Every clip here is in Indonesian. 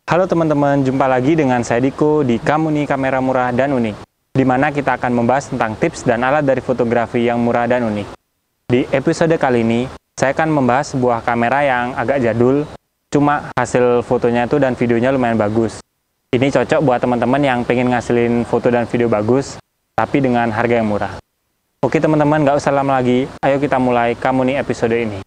Halo teman-teman, jumpa lagi dengan saya Diko di Kamuni Kamera Murah dan Unik, di mana kita akan membahas tentang tips dan alat dari fotografi yang murah dan unik. Di episode kali ini, saya akan membahas sebuah kamera yang agak jadul, cuma hasil fotonya itu dan videonya lumayan bagus. Ini cocok buat teman-teman yang pengen ngasilin foto dan video bagus, tapi dengan harga yang murah. Oke teman-teman, nggak usah lama lagi, ayo kita mulai Kamuni episode ini.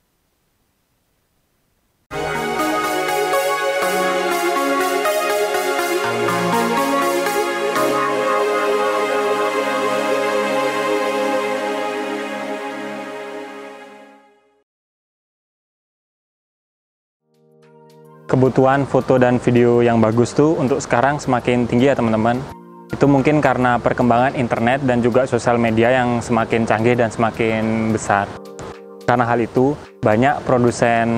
Kebutuhan foto dan video yang bagus tuh untuk sekarang semakin tinggi ya teman-teman. Itu mungkin karena perkembangan internet dan juga sosial media yang semakin canggih dan semakin besar. Karena hal itu, banyak produsen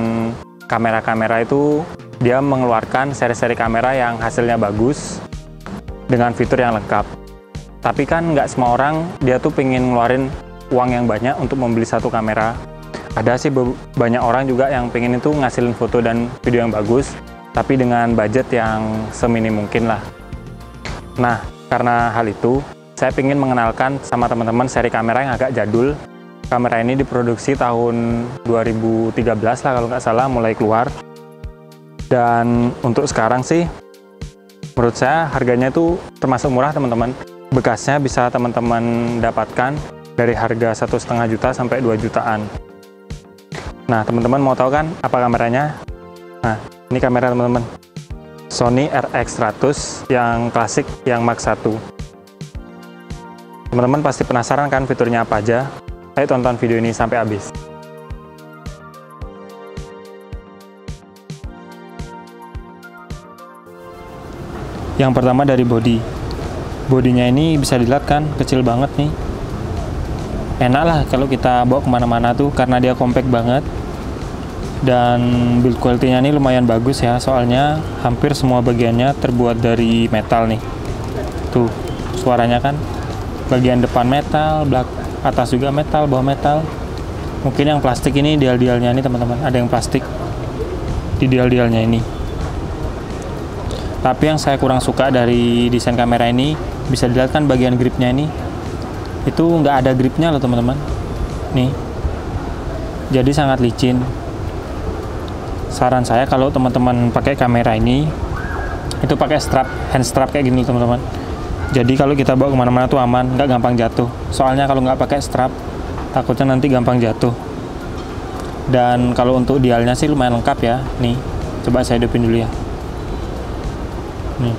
kamera-kamera itu dia mengeluarkan seri-seri kamera yang hasilnya bagus dengan fitur yang lengkap. Tapi kan nggak semua orang dia tuh pengen ngeluarin uang yang banyak untuk membeli satu kamera. Ada sih banyak orang juga yang pengen itu ngasilin foto dan video yang bagus, tapi dengan budget yang seminim mungkin lah. Nah, karena hal itu, saya ingin mengenalkan sama teman-teman seri kamera yang agak jadul. Kamera ini diproduksi tahun 2013 lah kalau nggak salah mulai keluar. Dan untuk sekarang sih, menurut saya harganya itu termasuk murah teman-teman. Bekasnya bisa teman-teman dapatkan dari harga 1,5 juta sampai 2 jutaan. Nah, teman-teman mau tahu kan apa kameranya? Nah, ini kamera teman-teman. Sony RX100 yang klasik, yang Mark 1. Teman-teman pasti penasaran kan fiturnya apa aja? Ayo tonton video ini sampai habis. Yang pertama dari body. Bodinya ini bisa dilihat kan, kecil banget nih. Enak lah kalau kita bawa kemana-mana tuh karena dia compact banget. Dan build quality-nya ini lumayan bagus ya, soalnya hampir semua bagiannya terbuat dari metal nih. Tuh, suaranya kan bagian depan metal, atas juga metal, bawah metal. Mungkin yang plastik ini dial-dialnya ini teman-teman, ada yang plastik di dial-dialnya ini. Tapi yang saya kurang suka dari desain kamera ini, bisa dilihat kan bagian gripnya ini, itu nggak ada gripnya loh teman-teman. Nih, jadi sangat licin. Saran saya kalau teman-teman pakai kamera ini, itu pakai strap, hand strap kayak gini teman-teman. Jadi kalau kita bawa kemana-mana tuh aman, nggak gampang jatuh. Soalnya kalau nggak pakai strap, takutnya nanti gampang jatuh. Dan kalau untuk dialnya sih lumayan lengkap ya. Nih, coba saya hidupin dulu ya. Nih,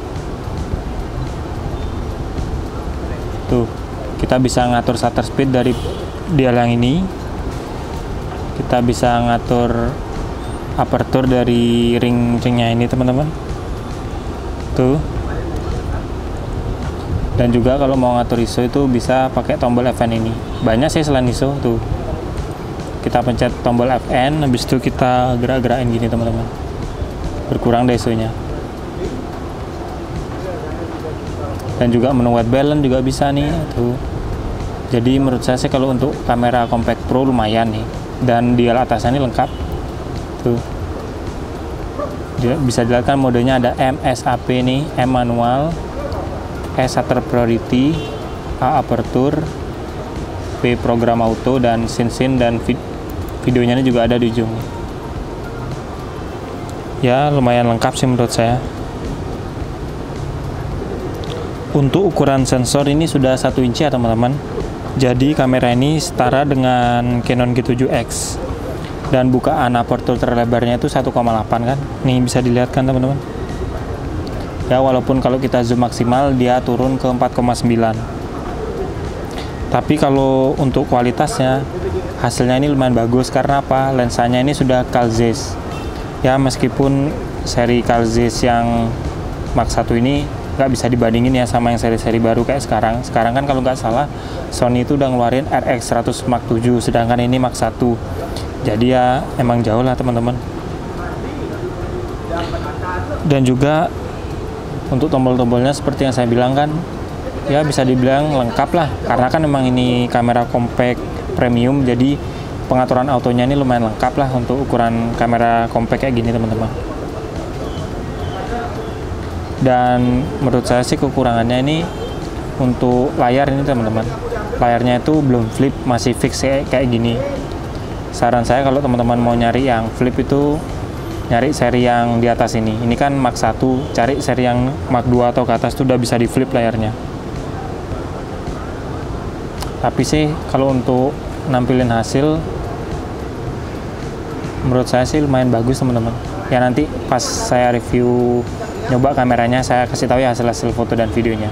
tuh, kita bisa ngatur shutter speed dari dial yang ini. Kita bisa ngatur aperture dari ring-ringnya ini teman-teman. Tuh. Dan juga kalau mau ngatur ISO itu bisa pakai tombol FN ini. Banyak sih selain ISO tuh. Kita pencet tombol FN, habis itu kita gerak-gerakin gini teman-teman. Berkurang deh ISO-nya. Dan juga menu white balance juga bisa nih tuh. Jadi menurut saya sih kalau untuk kamera compact pro lumayan nih. Dan dial atasnya ini lengkap. Tuh. Dia bisa dilihat kan modenya ada MSAP nih, M manual, S shutter priority, A aperture, P program auto, dan scene dan videonya ini juga ada di ujung. Ya lumayan lengkap sih menurut saya. Untuk ukuran sensor ini sudah 1 inci ya teman-teman. Jadi kamera ini setara dengan Canon G7X. Dan bukaan aperture terlebarnya itu 1,8 kan. Nih bisa dilihat kan teman-teman. Ya walaupun kalau kita zoom maksimal dia turun ke 4,9. Tapi kalau untuk kualitasnya hasilnya ini lumayan bagus karena apa? Lensanya ini sudah Carl Zeiss. Ya meskipun seri Carl Zeiss yang Mark 1 ini nggak bisa dibandingin ya sama yang seri-seri baru kayak sekarang. Sekarang kan kalau nggak salah Sony itu udah ngeluarin RX100 Mark 7, sedangkan ini Mark 1. Jadi ya emang jauh lah teman-teman. Dan juga untuk tombol-tombolnya seperti yang saya bilang kan, ya bisa dibilang lengkap lah. Karena kan memang ini kamera compact premium, jadi pengaturan autonya ini lumayan lengkap lah untuk ukuran kamera compact kayak gini teman-teman. Dan menurut saya sih kekurangannya ini untuk layar ini teman-teman. Layarnya itu belum flip, masih fix kayak gini. Saran saya kalau teman-teman mau nyari yang flip itu nyari seri yang di atas ini. Ini kan Mark 1, cari seri yang Mark 2 atau ke atas itu udah bisa di flip layarnya. Tapi sih kalau untuk nampilin hasil menurut saya sih lumayan bagus teman-teman. Ya nanti pas saya review nyoba kameranya saya kasih tahu ya hasil foto dan videonya.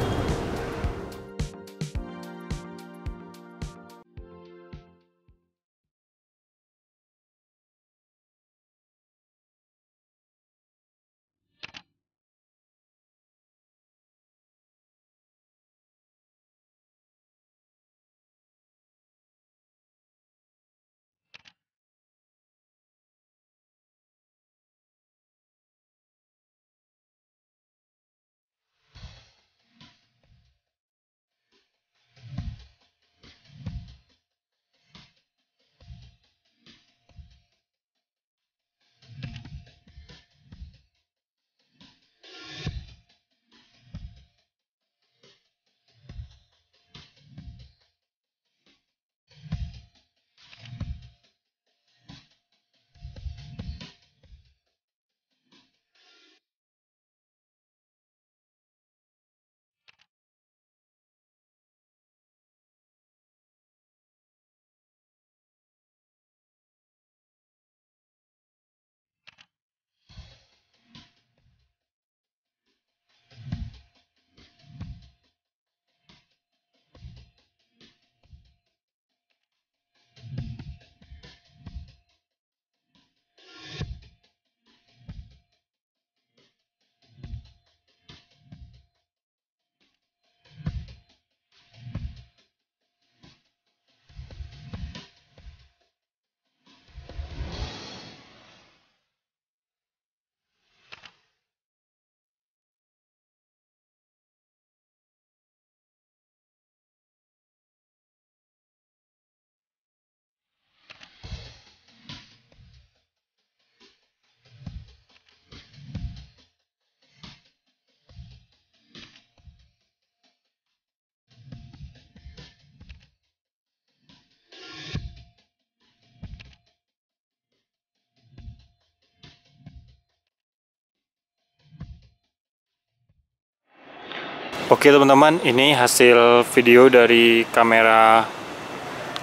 Oke teman-teman, ini hasil video dari kamera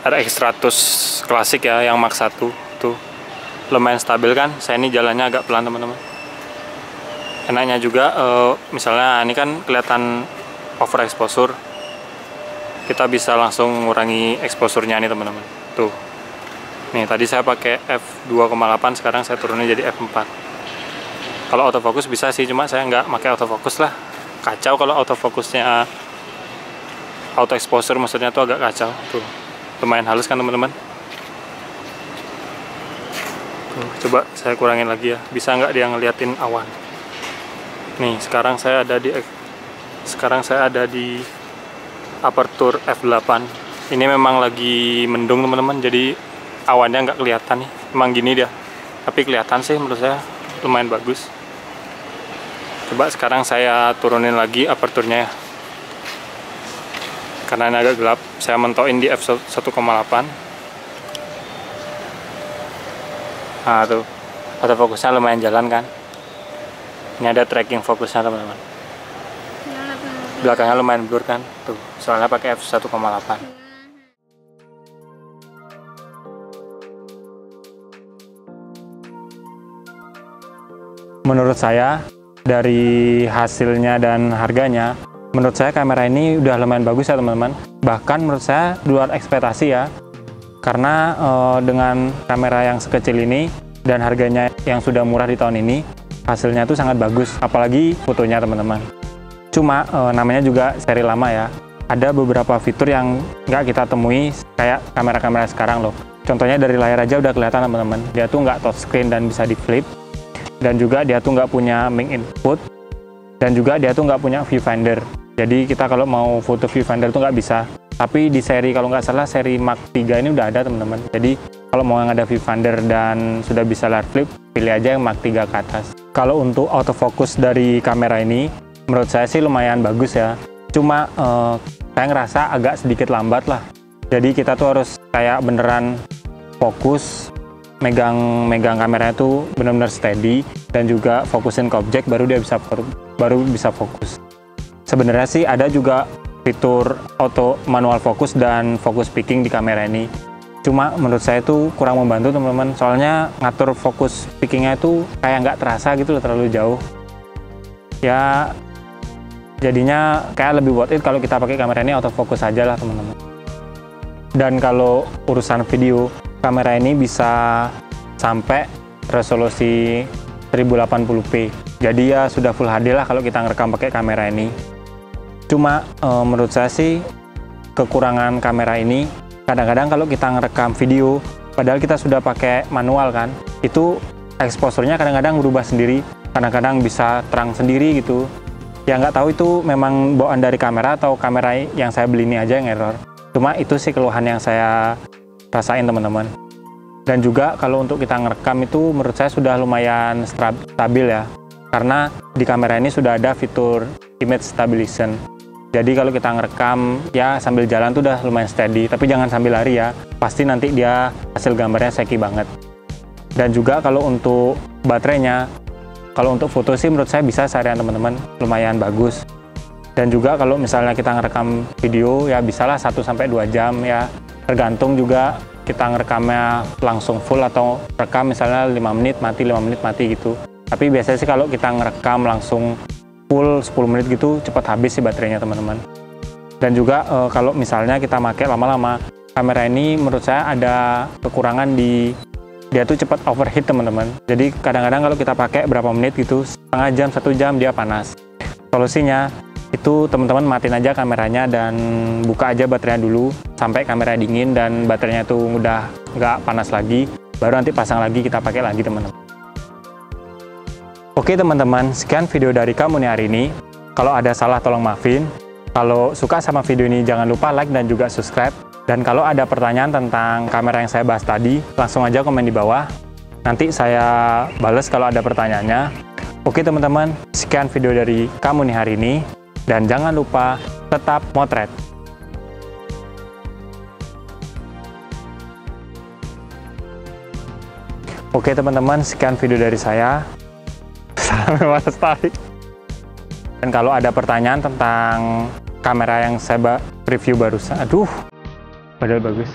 RX100 klasik ya, yang Mark 1 tuh. Lumayan stabil kan, saya ini jalannya agak pelan teman-teman. Enaknya juga, misalnya ini kan kelihatan overexposure, kita bisa langsung mengurangi exposure-nya nih teman-teman. Tuh, nih tadi saya pakai f2,8, sekarang saya turunin jadi f4. Kalau autofocus bisa sih, cuma saya nggak pakai autofocus lah. Kacau kalau autofokusnya auto exposure, maksudnya tuh agak kacau. Tuh, lumayan halus kan teman-teman. Coba saya kurangin lagi ya, bisa nggak dia ngeliatin awan. Nih sekarang saya ada di aperture f8. Ini memang lagi mendung teman-teman, jadi awannya nggak kelihatan nih. Emang gini dia, tapi kelihatan sih menurut saya lumayan bagus. Coba sekarang saya turunin lagi aperturnya ya, karena ini agak gelap. Saya mentokin di f1,8. Nah tuh, autofokusnya lumayan jalan kan. Ini ada tracking fokusnya teman-teman. Belakangnya lumayan blur kan, tuh soalnya pakai f1,8. Menurut saya, dari hasilnya dan harganya, menurut saya kamera ini udah lumayan bagus ya teman-teman. Bahkan menurut saya luar ekspektasi ya, karena dengan kamera yang sekecil ini dan harganya yang sudah murah di tahun ini, hasilnya tuh sangat bagus, apalagi fotonya teman-teman. Cuma namanya juga seri lama ya, ada beberapa fitur yang nggak kita temui kayak kamera-kamera sekarang loh. Contohnya dari layar aja udah kelihatan teman-teman, dia tuh nggak touchscreen dan bisa di flip. Dan juga dia tuh nggak punya mic input, dan juga dia tuh nggak punya viewfinder. Jadi kita kalau mau foto viewfinder tuh nggak bisa. Tapi di seri, kalau nggak salah seri Mark 3 ini udah ada teman-teman. Jadi kalau mau yang ada viewfinder dan sudah bisa layar flip, pilih aja yang Mark 3 ke atas. Kalau untuk autofocus dari kamera ini, menurut saya sih lumayan bagus ya. Cuma saya ngerasa agak sedikit lambat lah. Jadi kita tuh harus kayak beneran fokus, megang kameranya tuh benar-benar steady dan juga fokusin ke objek, baru bisa fokus. Sebenarnya sih ada juga fitur auto manual fokus dan focus picking di kamera ini. Cuma menurut saya itu kurang membantu teman-teman, soalnya ngatur fokus pickingnya itu kayak nggak terasa gitu loh, terlalu jauh. Ya jadinya kayak lebih worth it kalau kita pakai kamera ini autofocus aja lah teman-teman. Dan kalau urusan video, kamera ini bisa sampai resolusi 1080p. Jadi ya sudah full HD lah kalau kita ngerekam pakai kamera ini. Cuma menurut saya sih kekurangan kamera ini, kadang-kadang kalau kita ngerekam video, padahal kita sudah pakai manual kan, itu exposure-nya kadang-kadang berubah sendiri, kadang-kadang bisa terang sendiri gitu. Ya nggak tahu itu memang bawaan dari kamera atau kamera yang saya beli ini aja yang error. Cuma itu sih keluhan yang saya rasain teman-teman. Dan juga kalau untuk kita ngerekam itu menurut saya sudah lumayan stabil ya. Karena di kamera ini sudah ada fitur image stabilization. Jadi kalau kita ngerekam ya sambil jalan tuh udah lumayan steady. Tapi jangan sambil lari ya. Pasti nanti dia hasil gambarnya shaky banget. Dan juga kalau untuk baterainya, kalau untuk foto sih menurut saya bisa seharian teman-teman, lumayan bagus. Dan juga kalau misalnya kita ngerekam video ya bisalah 1-2 jam ya, tergantung juga kita ngerekamnya langsung full atau rekam misalnya 5 menit mati, 5 menit mati gitu. Tapi biasanya sih kalau kita ngerekam langsung full 10 menit gitu cepat habis sih baterainya teman-teman. Dan juga kalau misalnya kita pakai lama-lama, kamera ini menurut saya ada kekurangan di dia tuh cepat overheat teman-teman. Jadi kadang-kadang kalau kita pakai berapa menit gitu, setengah jam, 1 jam dia panas. Solusinya itu teman-teman matiin aja kameranya dan buka aja baterainya dulu sampai kamera dingin dan baterainya tuh udah nggak panas lagi, baru nanti pasang lagi, kita pakai lagi teman-teman. Oke teman-teman, sekian video dari kamu nih hari ini. Kalau ada salah tolong maafin. Kalau suka sama video ini jangan lupa like dan juga subscribe. Dan kalau ada pertanyaan tentang kamera yang saya bahas tadi, langsung aja komen di bawah. Nanti saya bales kalau ada pertanyaannya. Oke teman-teman, sekian video dari kamu nih hari ini. Dan jangan lupa tetap motret. Oke teman-teman, sekian video dari saya. Sampai Mas Tarik. Dan kalau ada pertanyaan tentang kamera yang saya review barusan, aduh, padahal bagus.